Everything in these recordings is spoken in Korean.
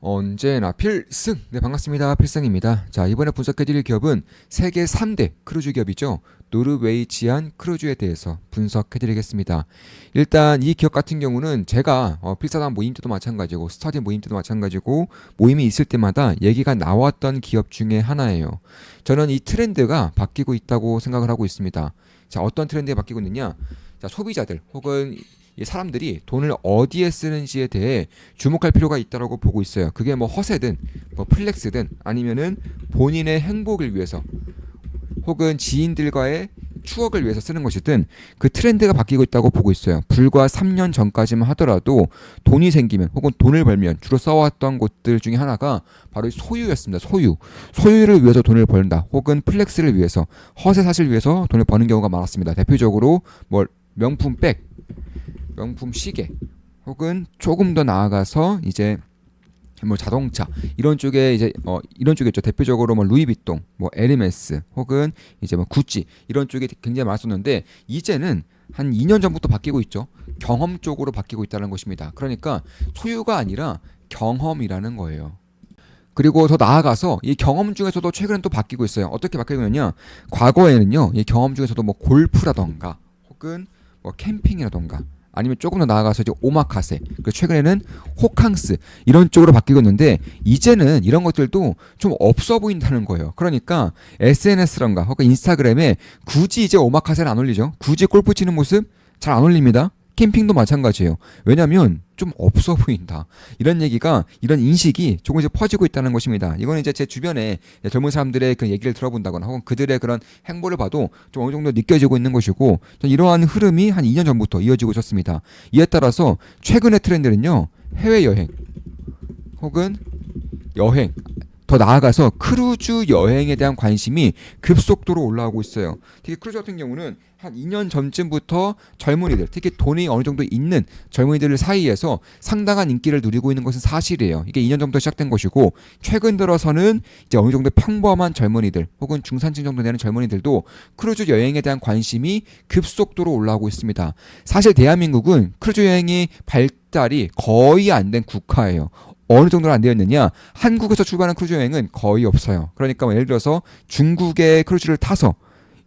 언제나 필승! 네, 반갑습니다. 필승입니다. 자, 이번에 분석해드릴 기업은 세계 3대 크루즈 기업이죠. 노르웨이지안 크루즈에 대해서 분석해드리겠습니다. 일단 이 기업 같은 경우는 제가 필사단 모임 때도 마찬가지고 스터디 모임 때도 마찬가지고 모임이 있을 때마다 얘기가 나왔던 기업 중에 하나예요. 저는 이 트렌드가 바뀌고 있다고 생각을 하고 있습니다. 자, 어떤 트렌드가 바뀌고 있느냐? 자, 소비자들 혹은 이 사람들이 돈을 어디에 쓰는지에 대해 주목할 필요가 있다고 보고 있어요. 그게 뭐 허세든 뭐 플렉스든 아니면은 본인의 행복을 위해서 혹은 지인들과의 추억을 위해서 쓰는 것이든 그 트렌드가 바뀌고 있다고 보고 있어요. 불과 3년 전까지만 하더라도 돈이 생기면 혹은 돈을 벌면 주로 써왔던 곳들 중에 하나가 바로 소유였습니다. 소유를 위해서 돈을 벌다 혹은 플렉스를 위해서 허세 사실 위해서 돈을 버는 경우가 많았습니다. 대표적으로 뭐 명품 백, 명품 시계 혹은 조금 더 나아가서 이제 뭐 자동차 이런 쪽에 이제 이런 쪽이죠. 대표적으로 뭐 루이비통, 뭐 에르메스 혹은 이제 뭐 구찌 이런 쪽이 굉장히 많았었는데 이제는 한 2년 전부터 바뀌고 있죠. 경험 쪽으로 바뀌고 있다는 것입니다. 그러니까 소유가 아니라 경험이라는 거예요. 그리고 더 나아가서 이 경험 중에서도 최근엔 또 바뀌고 있어요. 어떻게 바뀌고 있느냐? 과거에는요, 이 경험 중에서도 뭐 골프라던가 혹은 뭐 캠핑이라던가 아니면 조금 더 나아가서 이제 오마카세, 그 최근에는 호캉스 이런 쪽으로 바뀌고 있는데 이제는 이런 것들도 좀 없어 보인다는 거예요. 그러니까 SNS란가 혹은 인스타그램에 굳이 이제 오마카세를 안 올리죠. 굳이 골프 치는 모습 잘 안 올립니다. 캠핑도 마찬가지예요. 왜냐하면 좀 없어 보인다. 이런 얘기가, 이런 인식이 조금씩 퍼지고 있다는 것입니다. 이거는 이제 제 주변에 젊은 사람들의 그 얘기를 들어본다거나 혹은 그들의 그런 행보를 봐도 좀 어느 정도 느껴지고 있는 것이고, 이러한 흐름이 한 2년 전부터 이어지고 있었습니다. 이에 따라서 최근의 트렌드는요, 해외여행 혹은 여행, 더 나아가서 크루즈 여행에 대한 관심이 급속도로 올라오고 있어요. 특히 크루즈 같은 경우는 한 2년 전쯤부터 젊은이들, 특히 돈이 어느 정도 있는 젊은이들 사이에서 상당한 인기를 누리고 있는 것은 사실이에요. 이게 2년 전부터 시작된 것이고 최근 들어서는 이제 어느 정도 평범한 젊은이들 혹은 중산층 정도 되는 젊은이들도 크루즈 여행에 대한 관심이 급속도로 올라오고 있습니다. 사실 대한민국은 크루즈 여행이 발달이 거의 안 된 국가예요. 어느 정도로 안 되어 있느냐? 한국에서 출발하는 크루즈 여행은 거의 없어요. 그러니까 뭐 예를 들어서 중국의 크루즈를 타서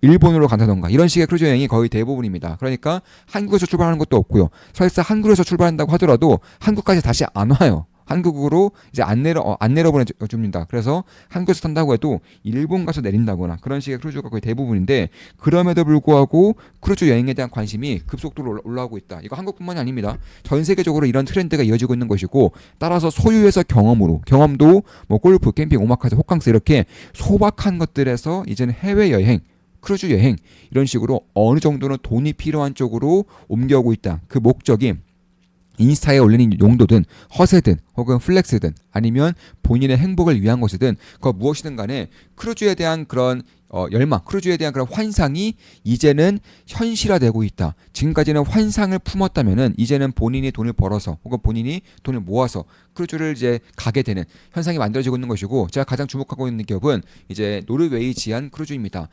일본으로 간다던가 이런 식의 크루즈 여행이 거의 대부분입니다. 그러니까 한국에서 출발하는 것도 없고요. 설사 한국에서 출발한다고 하더라도 한국까지 다시 안 와요. 한국으로 이제 안 내려보내줍니다. 그래서 한국에서 탄다고 해도 일본 가서 내린다거나 그런 식의 크루즈가 거의 대부분인데 그럼에도 불구하고 크루즈 여행에 대한 관심이 급속도로 올라오고 있다. 이거 한국뿐만이 아닙니다. 전 세계적으로 이런 트렌드가 이어지고 있는 것이고 따라서 소유에서 경험도 뭐 골프, 캠핑, 오마카세, 호캉스 이렇게 소박한 것들에서 이제는 해외여행 크루즈 여행 이런 식으로 어느 정도는 돈이 필요한 쪽으로 옮겨오고 있다. 그 목적이 인스타에 올리는 용도든 허세든 혹은 플렉스든 아니면 본인의 행복을 위한 것이든 그 무엇이든 간에 크루즈에 대한 그런 열망, 크루즈에 대한 그런 환상이 이제는 현실화되고 있다. 지금까지는 환상을 품었다면은 이제는 본인이 돈을 벌어서 혹은 본인이 돈을 모아서 크루즈를 이제 가게 되는 현상이 만들어지고 있는 것이고 제가 가장 주목하고 있는 기업은 이제 노르웨이지안 크루즈입니다.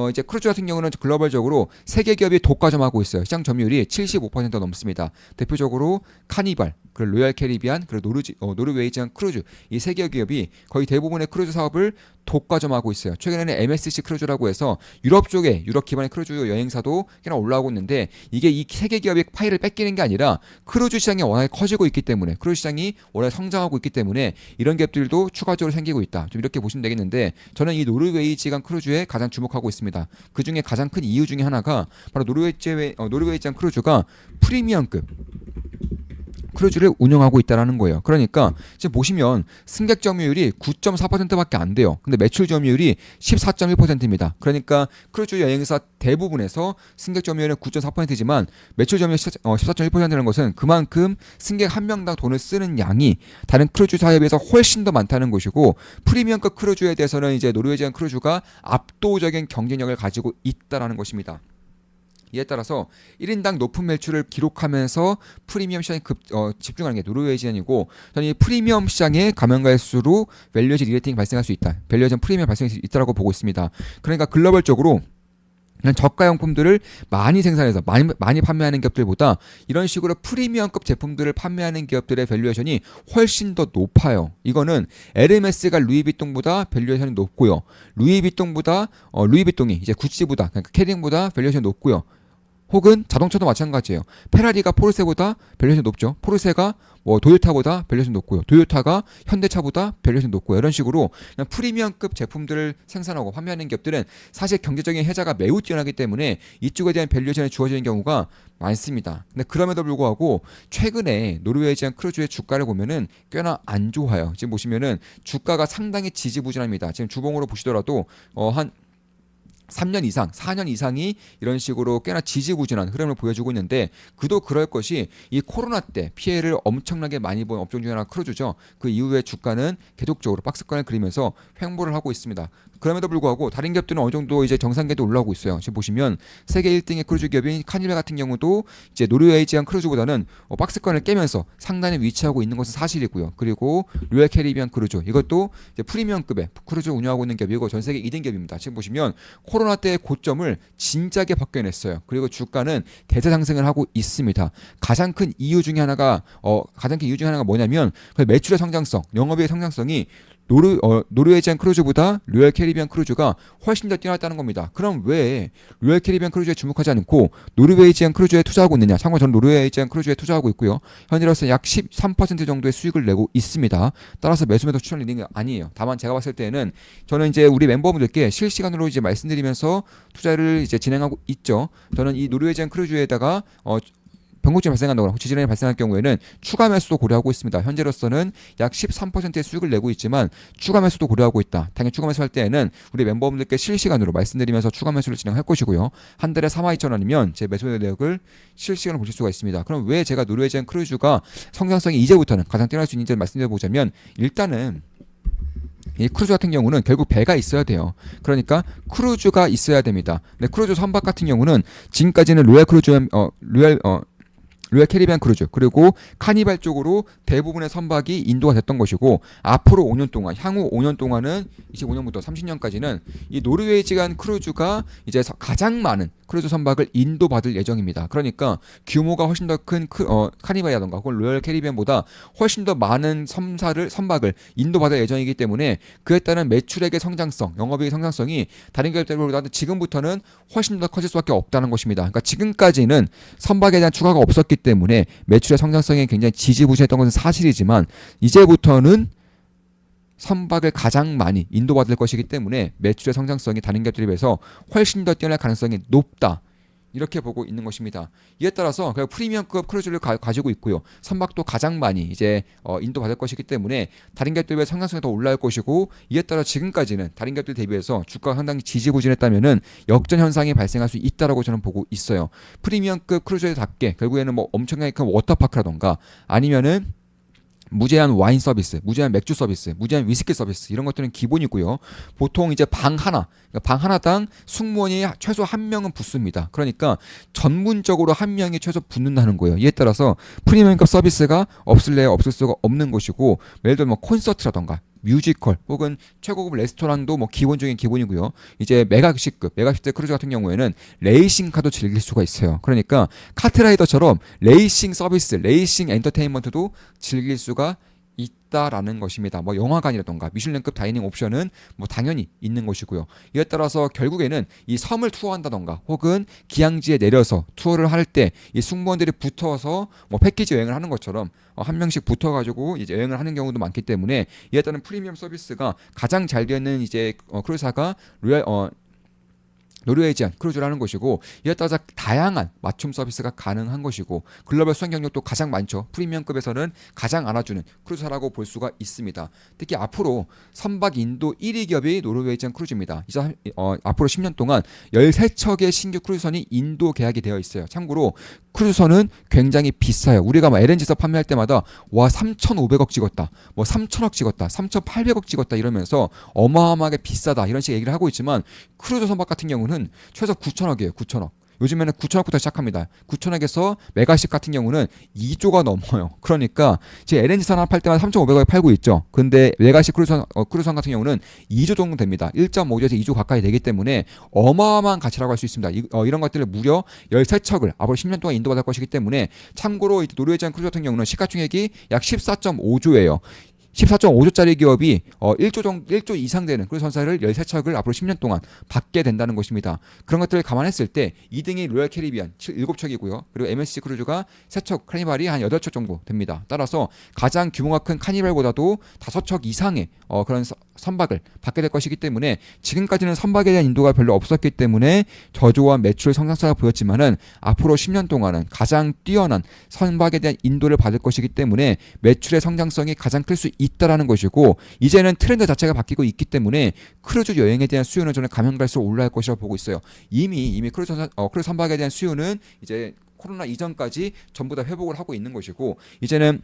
이제 크루즈 같은 경우는 글로벌적으로 세계 기업이 독과점하고 있어요. 시장 점유율이 75% 넘습니다. 대표적으로 카니발, 그리고 로얄 캐리비안, 그리고 노르웨이지안 크루즈 이 세 개 기업이 거의 대부분의 크루즈 사업을 독과점하고 있어요. 최근에는 MSC 크루즈라고 해서 유럽 쪽에 유럽 기반의 크루즈 여행사도 그냥 올라오고 있는데 이게 이 세 개 기업이 파이를 뺏기는 게 아니라 크루즈 시장이 워낙에 커지고 있기 때문에 크루즈 시장이 워낙에 성장하고 있기 때문에 이런 기업들도 추가적으로 생기고 있다. 좀 이렇게 보시면 되겠는데 저는 이 노르웨이지안 크루즈에 가장 주목하고 있습니다. 그 중에 가장 큰 이유 중에 하나가 바로 노르웨이지안 크루즈가 프리미엄급 크루즈를 운영하고 있다는 거예요. 그러니까 지금 보시면 승객 점유율이 9.4%밖에 안 돼요. 근데 매출 점유율이 14.1%입니다. 그러니까 크루즈 여행사 대부분에서 승객 점유율은 9.4%지만 매출 점유율 14.1%라는 것은 그만큼 승객 한 명당 돈을 쓰는 양이 다른 크루즈사에 비해서 훨씬 더 많다는 것이고 프리미엄급 크루즈에 대해서는 이제 노르웨이지안 크루즈가 압도적인 경쟁력을 가지고 있다는 것입니다. 이에 따라서 1인당 높은 매출을 기록하면서 프리미엄 시장에 집중하는 게 노르웨이지안이고 저는 이 프리미엄 시장에 가면 갈수록 밸류에이션 리레이팅이 발생할 수 있다. 밸류에이션 프리미엄 발생할 수 있다고 보고 있습니다. 그러니까 글로벌적으로 저가용품들을 많이 생산해서 많이 판매하는 기업들보다 이런 식으로 프리미엄급 제품들을 판매하는 기업들의 밸류에이션이 훨씬 더 높아요. 이거는 에르메스가 루이비통보다 밸류에이션이 높고요. 루이비통이 이제 구찌보다, 그러니까 캐링보다 밸류에이션이 높고요. 혹은 자동차도 마찬가지예요. 페라리가 포르쉐보다 밸류에이션이 높죠. 포르쉐가 뭐 도요타보다 밸류에이션이 높고요. 도요타가 현대차보다 밸류에이션이 높고요. 이런 식으로 그냥 프리미엄급 제품들을 생산하고 판매하는 기업들은 사실 경제적인 혜자가 매우 뛰어나기 때문에 이쪽에 대한 밸류에이션이 주어지는 경우가 많습니다. 근데 그럼에도 불구하고 최근에 노르웨이지안 크루즈의 주가를 보면은 꽤나 안 좋아요. 지금 보시면은 주가가 상당히 지지부진합니다. 지금 주봉으로 보시더라도 한 3년 이상, 4년 이상이 이런 식으로 꽤나 지지부진한 흐름을 보여주고 있는데 그도 그럴 것이 이 코로나 때 피해를 엄청나게 많이 본 업종 중에 하나 크루즈죠. 그 이후에 주가는 계속적으로 박스권을 그리면서 횡보를 하고 있습니다. 그럼에도 불구하고 다른 기업들은 어느 정도 이제 정상궤도 올라오고 있어요. 지금 보시면 세계 1등의 크루즈 기업인 카니발 같은 경우도 이제 노르웨이지안 크루즈보다는 박스권을 깨면서 상단에 위치하고 있는 것은 사실이고요. 그리고 로얄 캐리비안 크루즈 이것도 이제 프리미엄급의 크루즈 운영하고 있는 기업이고 전 세계 2등 기업입니다. 지금 보시면 코로나 때의 고점을 진작에 벗겨냈어요. 그리고 주가는 대세 상승을 하고 있습니다. 가장 큰 이유 중에 하나가 뭐냐면 그 매출의 성장성, 영업의 성장성이 노르웨이지안 크루즈보다 로얄 캐리비안 크루즈가 훨씬 더 뛰어났다는 겁니다. 그럼 왜 로얄 캐리비안 크루즈에 주목하지 않고 노르웨이지안 크루즈에 투자하고 있느냐? 참고로 저는 노르웨이지안 크루즈에 투자하고 있고요. 현재로서 약 13% 정도의 수익을 내고 있습니다. 따라서 매수매도 추천을 드리는 게 아니에요. 다만 제가 봤을 때는 저는 이제 우리 멤버분들께 실시간으로 이제 말씀드리면서 투자를 이제 진행하고 있죠. 저는 이 노르웨이지안 크루즈에다가 변곡점이 발생한다거나 지진이 발생할 경우에는 추가 매수도 고려하고 있습니다. 현재로서는 약 13%의 수익을 내고 있지만 추가 매수도 고려하고 있다. 당연히 추가 매수할 때에는 우리 멤버분들께 실시간으로 말씀드리면서 추가 매수를 진행할 것이고요. 한 달에 42,000원이면 제 매수 내역을 실시간으로 보실 수가 있습니다. 그럼 왜 제가 노르웨이지안 크루즈가 성장성이 이제부터는 가장 뛰어날 수 있는지를 말씀드려보자면 일단은 이 크루즈 같은 경우는 결국 배가 있어야 돼요. 그러니까 크루즈가 있어야 됩니다. 근데 크루즈 선박 같은 경우는 지금까지는 로얄 캐리비안 크루즈 그리고 카니발 쪽으로 대부분의 선박이 인도가 됐던 것이고 앞으로 5년 동안 향후 5년 동안은 25년부터 30년까지는 이 노르웨이지안 크루즈가 이제 가장 많은 크루즈 선박을 인도받을 예정입니다. 그러니까 규모가 훨씬 더 큰 카니발이라던가 혹은 로얄 캐리비안보다 훨씬 더 많은 선박을 인도받을 예정이기 때문에 그에 따른 매출액의 성장성, 영업이익의 성장성이 다른 기업들보다 지금부터는 훨씬 더 커질 수밖에 없다는 것입니다. 그러니까 지금까지는 선박에 대한 추가가 없었기 때문에 매출의 성장성이 굉장히 지지부진했던 것은 사실이지만 이제부터는 선박을 가장 많이 인도받을 것이기 때문에 매출의 성장성이 다른 기업들에 비해서 훨씬 더 뛰어날 가능성이 높다. 이렇게 보고 있는 것입니다. 이에 따라서 프리미엄급 크루즈를 가지고 있고요. 선박도 가장 많이 이제 인도받을 것이기 때문에 다른 기업들에 비해 성장성이 더 올라갈 것이고 이에 따라 지금까지는 다른 기업들 대비해서 주가가 상당히 지지부진했다면은 역전 현상이 발생할 수 있다라고 저는 보고 있어요. 프리미엄급 크루즈에답게 결국에는 뭐 엄청나게 큰 워터파크라던가 아니면은 무제한 와인 서비스, 무제한 맥주 서비스, 무제한 위스키 서비스 이런 것들은 기본이고요. 보통 이제 방 하나당 승무원이 최소 한 명은 붙습니다. 그러니까 전문적으로 한 명이 최소 붙는다는 거예요. 이에 따라서 프리미엄급 서비스가 없을래야 없을 수가 없는 것이고 예를 들면 뭐 콘서트라던가 뮤지컬 혹은 최고급 레스토랑도 뭐 기본적인 기본이고요. 이제 메가십급 크루즈 같은 경우에는 레이싱카도 즐길 수가 있어요. 그러니까 카트라이더처럼 레이싱 서비스, 레이싱 엔터테인먼트도 즐길 수가 있다라는 것입니다. 뭐 영화관이라던가 미슐랭급 다이닝 옵션은 뭐 당연히 있는 것이고요. 이에 따라서 결국에는 이 섬을 투어한다던가 혹은 기항지에 내려서 투어를 할 때 이 승무원들이 붙어서 뭐 패키지 여행을 하는 것처럼 한 명씩 붙어가지고 이제 여행을 하는 경우도 많기 때문에 이에 따른 프리미엄 서비스가 가장 잘 되는 이제 크루즈사가 노르웨이지안 크루즈라는 것이고 이에 따라서 다양한 맞춤 서비스가 가능한 것이고 글로벌 수행 경력도 가장 많죠. 프리미엄급에서는 가장 안아주는 크루즈사라고 볼 수가 있습니다. 특히 앞으로 선박 인도 1위 기업이 노르웨이지안 크루즈입니다. 이제 앞으로 10년 동안 13척의 신규 크루즈선이 인도 계약이 되어 있어요. 참고로 크루즈선은 굉장히 비싸요. 우리가 뭐 LNG선 판매할 때마다 와 3,500억 찍었다, 뭐 3,000억 찍었다, 3,800억 찍었다 이러면서 어마어마하게 비싸다 이런 식의 얘기를 하고 있지만 크루즈 선박 같은 경우는 최소 9,000억이에요. 9,000억. 요즘에는 9천억부터 시작합니다. 9천억에서 메가십 같은 경우는 2조가 넘어요. 그러니까 지금 LNG선 하나 팔 때마다 3,500억에 팔고 있죠. 근데 메가십 크루즈선 같은 경우는 2조 정도 됩니다. 1.5조에서 2조 가까이 되기 때문에 어마어마한 가치라고 할 수 있습니다. 이런 것들을 무려 13척을 앞으로 10년 동안 인도받을 것이기 때문에 참고로 노르웨이지안 크루즈 같은 경우는 시가총액이 약 14.5조예요. 14.5조짜리 기업이 1조 이상 되는 그런 선사를 13척을 앞으로 10년 동안 받게 된다는 것입니다. 그런 것들을 감안했을 때 2등이 로얄 캐리비안 7척이고요. 그리고 MSC 크루즈가 3척, 카니발이 한 8척 정도 됩니다. 따라서 가장 규모가 큰 카니발보다도 5척 이상의 그런 선박을 받게 될 것이기 때문에 지금까지는 선박에 대한 인도가 별로 없었기 때문에 저조한 매출 성장세가 보였지만은 앞으로 10년 동안은 가장 뛰어난 선박에 대한 인도를 받을 것이기 때문에 매출의 성장성이 가장 클 수 있다라는 것이고 이제는 트렌드 자체가 바뀌고 있기 때문에 크루즈 여행에 대한 수요는 저는 가면 갈수록 올라갈 것이라고 보고 있어요. 이미 크루즈 선박에 대한 수요는 이제 코로나 이전까지 전부 다 회복을 하고 있는 것이고 이제는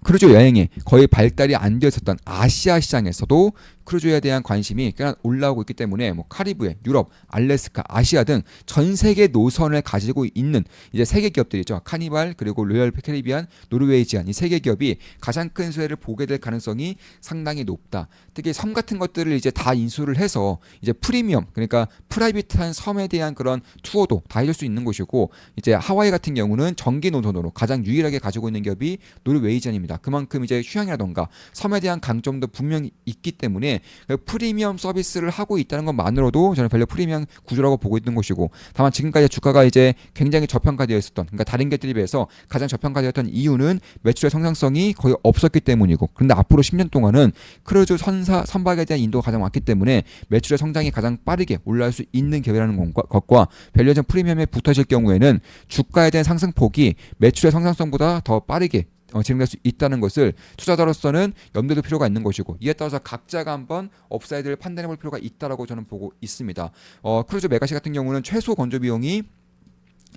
크루즈 여행에 거의 발달이 안 되어 있었던 아시아 시장에서도 크루즈에 대한 관심이 꽤나 올라오고 있기 때문에 뭐 카리브해, 유럽, 알래스카, 아시아 등 전 세계 노선을 가지고 있는 이제 세계 기업들이죠. 카니발 그리고 로얄 캐리비안, 노르웨이지안 이 세계 기업이 가장 큰 수혜를 보게 될 가능성이 상당히 높다. 특히 섬 같은 것들을 이제 다 인수를 해서 이제 프리미엄 그러니까 프라이빗한 섬에 대한 그런 투어도 다 해줄 수 있는 곳이고 이제 하와이 같은 경우는 전기 노선으로 가장 유일하게 가지고 있는 기업이 노르웨이지안입니다. 그만큼 이제 휴양이라던가 섬에 대한 강점도 분명히 있기 때문에 프리미엄 서비스를 하고 있다는 것만으로도 저는 별로 프리미엄 구조라고 보고 있는 것이고 다만 지금까지 주가가 이제 굉장히 저평가되어 있었던 그러니까 다른 기업들에 비해서 가장 저평가되었던 이유는 매출의 성장성이 거의 없었기 때문이고 그런데 앞으로 10년 동안은 크루즈 선박에 대한 인도가 가장 많기 때문에 매출의 성장이 가장 빠르게 올라갈 수 있는 기업이라는 것과 밸류에이션 프리미엄에 붙어질 경우에는 주가에 대한 상승폭이 매출의 성장성보다 더 빠르게 진행될 수 있다는 것을 투자자로서는 염두에 둘 필요가 있는 것이고 이에 따라서 각자가 한번 업사이드를 판단해 볼 필요가 있다라고 저는 보고 있습니다. 크루즈 메가시 같은 경우는 최소 건조 비용이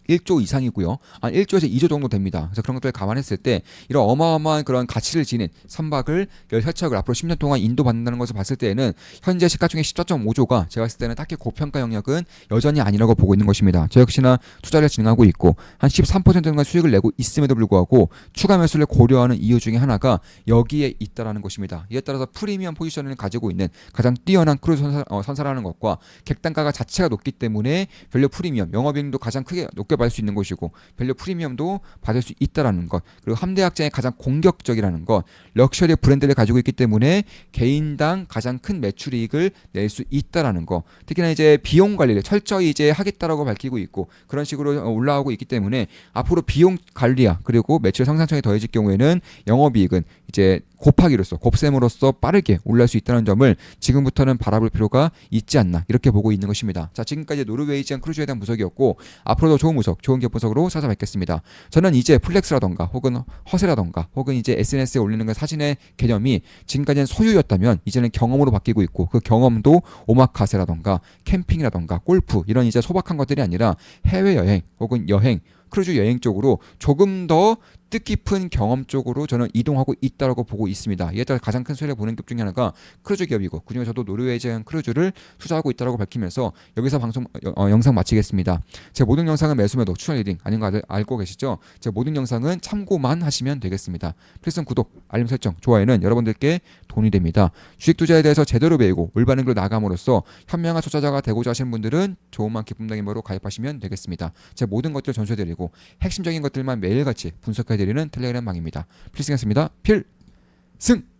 1조 이상이고요. 한 1조에서 2조 정도 됩니다. 그래서 그런 것들을 감안했을 때 이런 어마어마한 그런 가치를 지닌 선박을 13척을 앞으로 10년 동안 인도받는다는 것을 봤을 때에는 현재 시가총액 14.5조가 제가 봤을 때는 딱히 고평가 영역은 여전히 아니라고 보고 있는 것입니다. 저 역시나 투자를 진행하고 있고 한 13% 정도 수익을 내고 있음에도 불구하고 추가 매수를 고려하는 이유 중에 하나가 여기에 있다라는 것입니다. 이에 따라서 프리미엄 포지션을 가지고 있는 가장 뛰어난 크루즈 선사라는 것과 객단가가 자체가 높기 때문에 밸류 프리미엄 영업이익도 가장 크게 높게 받을 수 있는 것이고 밸류 프리미엄도 받을 수 있다라는 것 그리고 함대학장이 가장 공격적이라는 것 럭셔리 브랜드를 가지고 있기 때문에 개인당 가장 큰 매출이익을 낼 수 있다라는 것 특히나 이제 비용 관리를 철저히 이제 하겠다라고 밝히고 있고 그런 식으로 올라오고 있기 때문에 앞으로 비용 관리야 그리고 매출 성장성이 더해질 경우에는 영업이익은 이제 곱하기로서 곱셈으로써 빠르게 올라갈 수 있다는 점을 지금부터는 바라볼 필요가 있지 않나 이렇게 보고 있는 것입니다. 자 지금까지 노르웨이지안 크루즈에 대한 분석이었고 앞으로도 좋은 분석, 좋은 기업 분석으로 찾아뵙겠습니다. 저는 이제 플렉스라던가 혹은 허세라던가 혹은 이제 SNS에 올리는 그 사진의 개념이 지금까지는 소유였다면 이제는 경험으로 바뀌고 있고 그 경험도 오마카세라던가 캠핑이라던가 골프 이런 이제 소박한 것들이 아니라 해외여행 혹은 여행 크루즈 여행 쪽으로 조금 더 뜻깊은 경험 쪽으로 저는 이동하고 있다고 보고 있습니다. 이에 따라 가장 큰 수혜를 보는 기업 중에 하나가 크루즈 기업이고 그중에 저도 노르웨이지안 크루즈를 투자하고 있다고 밝히면서 여기서 방송 영상 마치겠습니다. 제 모든 영상은 매수매도 추천 리딩 아닌 거 알고 계시죠? 제 모든 영상은 참고만 하시면 되겠습니다. 필승 구독, 알림 설정, 좋아요는 여러분들께 돈이 됩니다. 주식 투자에 대해서 제대로 배우고 올바른 길로 나감으로써 현명한 투자자가 되고자 하시는 분들은 좋은만 기쁨당임으로 가입하시면 되겠습니다. 제 모든 것들 전수해드리고 핵심적인 것들만 매일같이 분석해드리는 텔레그램 방입니다. 필승이었습니다. 필승!